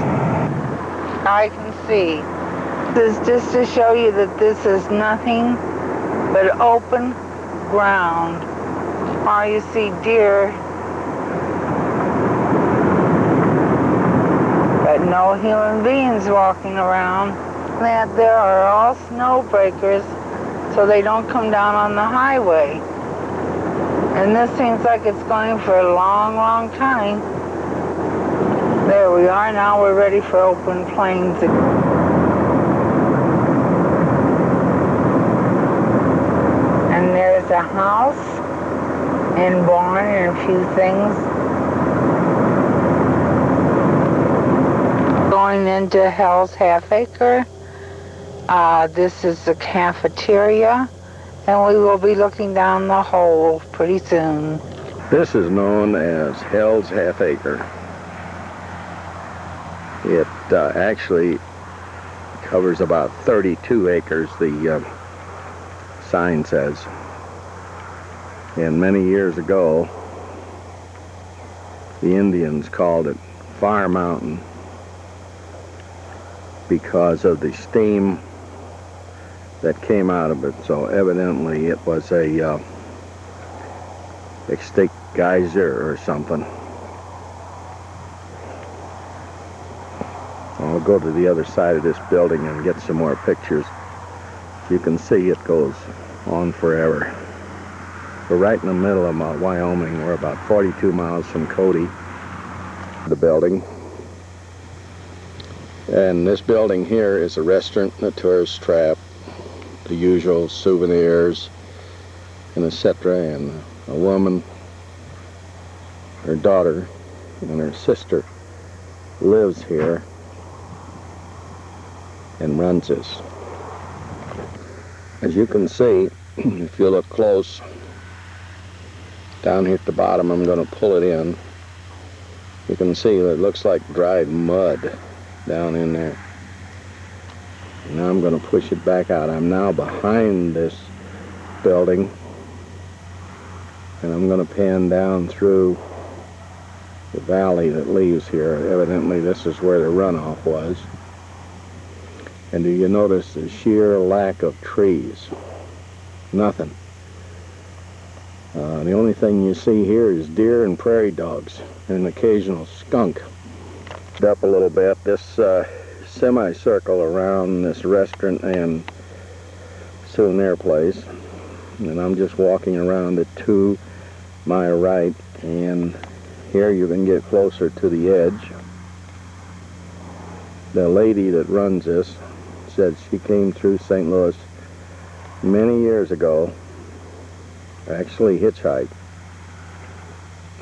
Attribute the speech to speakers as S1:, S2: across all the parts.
S1: forest. I can see. This is just to show you that this is nothing but open ground. Or you see deer, but no human beings walking around. That there are all snow breakers, so they don't come down on the highway. And this seems like it's going for a long, long time. There we are. Now we're ready for open plains. And there's a house and barn and a few things. Going into Hell's Half Acre. This is the cafeteria, and we will be looking down the hole pretty soon.
S2: This is known as Hell's Half Acre. It actually covers about 32 acres, the sign says. And many years ago, the Indians called it Fire Mountain because of the steam that came out of it. So evidently it was a extinct geyser or something. I'll go to the other side of this building and get some more pictures. You can see it goes on forever. We're right in the middle of Wyoming. We're about 42 miles from Cody, the building. And this building here is a restaurant and a tourist trap. The usual souvenirs and etc. And a woman, her daughter, and her sister lives here and runs this. As you can see, if you look close, down here at the bottom, I'm going to pull it in. You can see that it looks like dried mud down in there. Now I'm going to push it back out. I'm now behind this building, and I'm going to pan down through the valley that leaves here. Evidently this is where the runoff was. And do you notice the sheer lack of trees? Nothing. The only thing you see here is deer and prairie dogs and an occasional skunk. Up a little bit, this semicircle around this restaurant and souvenir place, and I'm just walking around it to my right, and here you can get closer to the edge. The lady that runs this said she came through St. Louis many years ago, actually hitchhiked,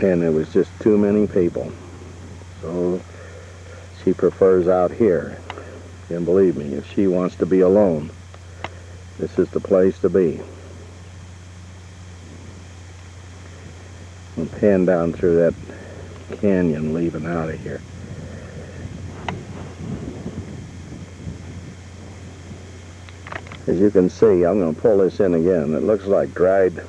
S2: and there was just too many people, so she prefers out here. And believe me, if she wants to be alone, this is the place to be. I'll pan down through that canyon leaving out of here. As you can see, I'm going to pull this in again. It looks like dried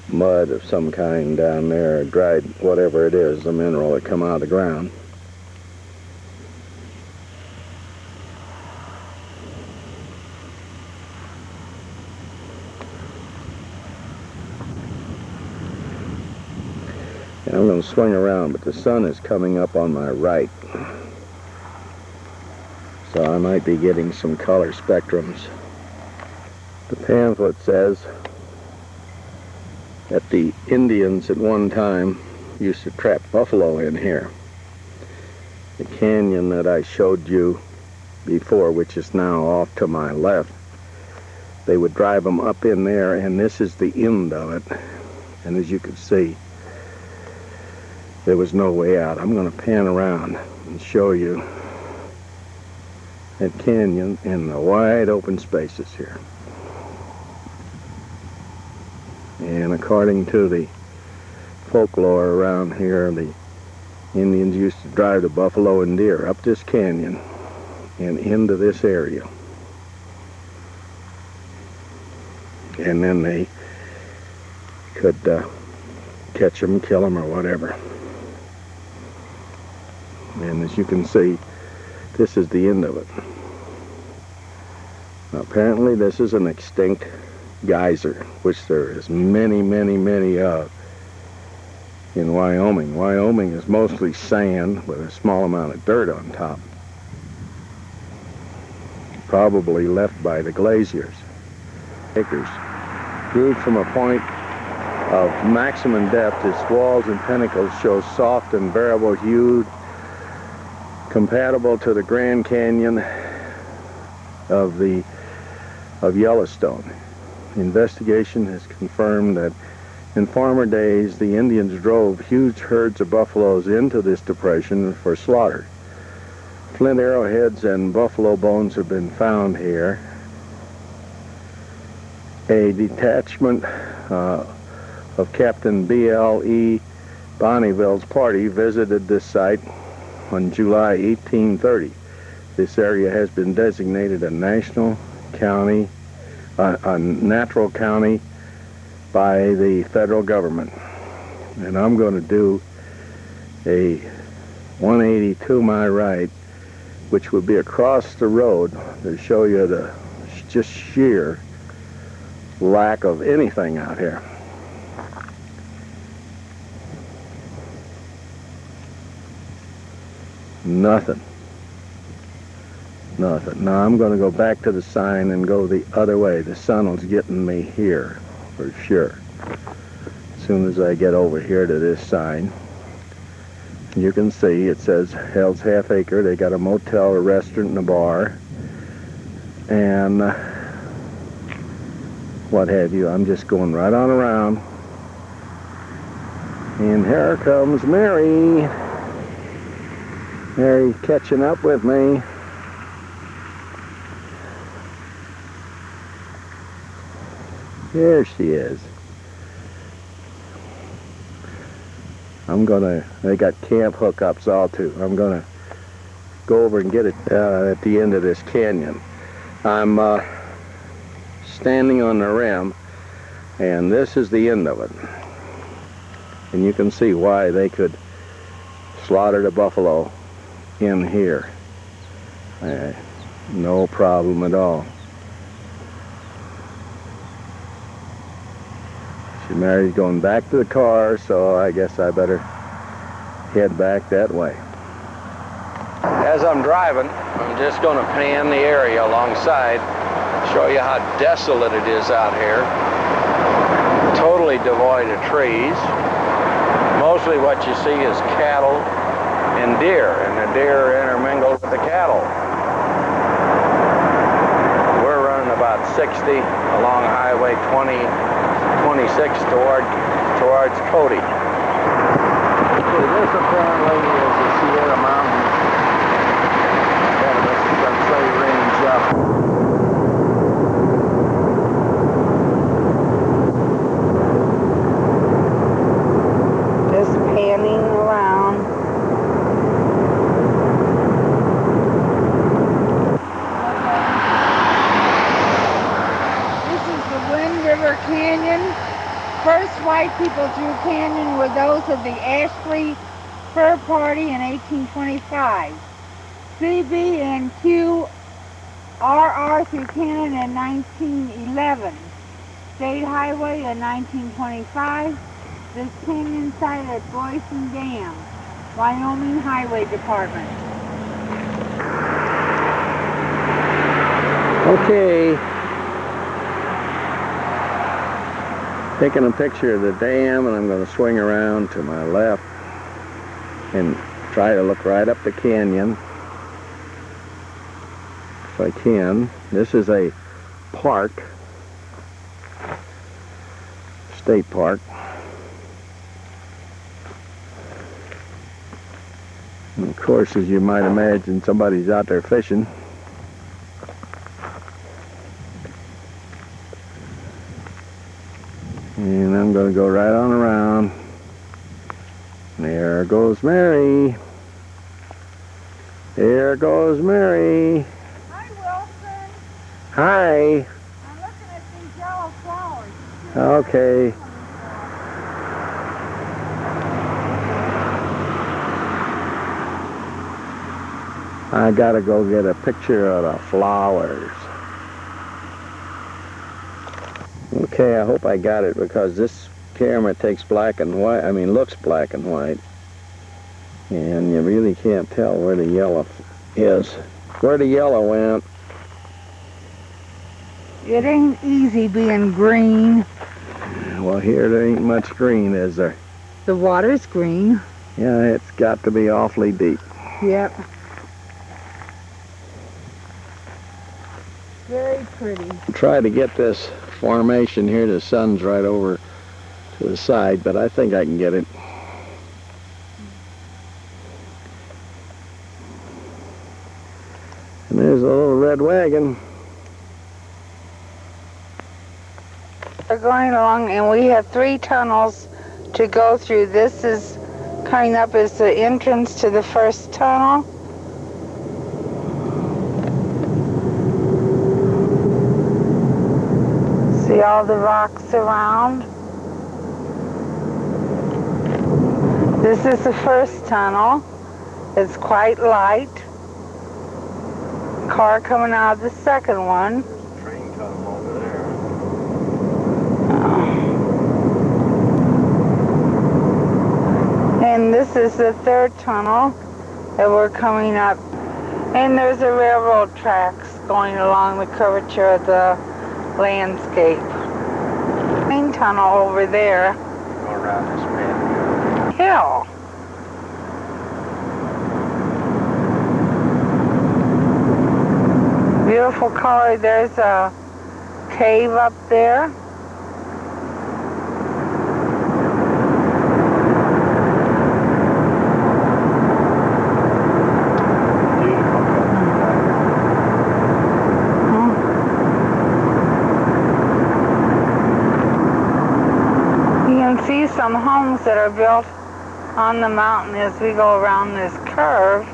S2: mud of some kind down there, dried whatever it is, the mineral that come out of the ground. And I'm going to swing around, but the sun is coming up on my right, so I might be getting some color spectrums. The pamphlet says that the Indians at one time used to trap buffalo in here. The canyon that I showed you before, which is now off to my left, they would drive them up in there, and this is the end of it. And as you can see, there was no way out. I'm going to pan around and show you that canyon and the wide open spaces here. And according to the folklore around here, the Indians used to drive the buffalo and deer up this canyon and into this area. And then they could catch them, kill them, or whatever. And as you can see, this is the end of it. Now, apparently this is an extinct geyser, which there is many, many, many of in Wyoming. Wyoming is mostly sand with a small amount of dirt on top, probably left by the glaciers. Acres. Viewed from a point of maximum depth, its walls and pinnacles show soft and variable hued, compatible to the Grand Canyon of Yellowstone. Investigation has confirmed that in former days the Indians drove huge herds of buffaloes into this depression for slaughter. Flint arrowheads and buffalo bones have been found here. A detachment of Captain B.L.E. Bonneville's party visited this site on July 1830. This area has been designated a natural county by the federal government. And I'm going to do a 180 to my right, which would be across the road, to show you the just sheer lack of anything out here. Nothing. Nothing. Now I'm going to go back to the sign and go the other way. The sun is getting me here for sure. As soon as I get over here to this sign, you can see it says Hell's Half Acre. They got a motel, a restaurant, and a bar, and what have you. I'm just going right on around. And here comes Mary. Mary's catching up with me. There she is. They got camp hookups all too. I'm gonna go over and get it at the end of this canyon. I'm standing on the rim, and this is the end of it. And you can see why they could slaughter the buffalo in here. No problem at all. Mary's going back to the car, so I guess I better head back that way. As I'm driving, I'm just going to pan the area alongside, show you how desolate it is out here. Totally devoid of trees. Mostly what you see is cattle and deer, and the deer are intermingled with the cattle. We're running about 60 along Highway 26 towards Cody. Okay, this apparently is the Sierra Mountain. Yeah, this is going to say range up.
S1: Just panning around. This is the Wind River Canyon. First white people through canyon were those of the Ashley Fur Party in 1825. CB and QRR through canyon in 1911. State Highway in 1925. This canyon site at Boyson Dam, Wyoming Highway Department.
S2: Okay. Taking a picture of the dam, and I'm going to swing around to my left and try to look right up the canyon if I can. This is a park, state park. And of course, as you might imagine, somebody's out there fishing. And I'm going to go right on around. There goes Mary. There goes Mary.
S1: Hi, Wilson.
S2: Hi.
S1: I'm looking at these yellow flowers.
S2: Okay. I gotta go get a picture of the flowers. Okay, I hope I got it because this camera takes black and white, looks black and white. And you really can't tell where the yellow is. Where the yellow went.
S1: It ain't easy being green.
S2: Well, here there ain't much green, is there?
S1: The water's green.
S2: Yeah, it's got to be awfully deep.
S1: Yep. Very pretty.
S2: Try to get this formation here. The sun's right over to the side, but I think I can get it. And there's a little red wagon.
S1: We're going along, and we have 3 tunnels to go through. This is coming up as the entrance to the first tunnel. See all the rocks around. This is the first tunnel. It's quite light. Car coming out of the second one.
S2: There's a train tunnel over there.
S1: And this is the third tunnel that we're coming up. And there's a railroad tracks going along the curvature of the landscape. Main tunnel over there.
S2: Go around this bend.
S1: Hill. Beautiful color. There's a cave up there. See some homes that are built on the mountain as we go around this curve.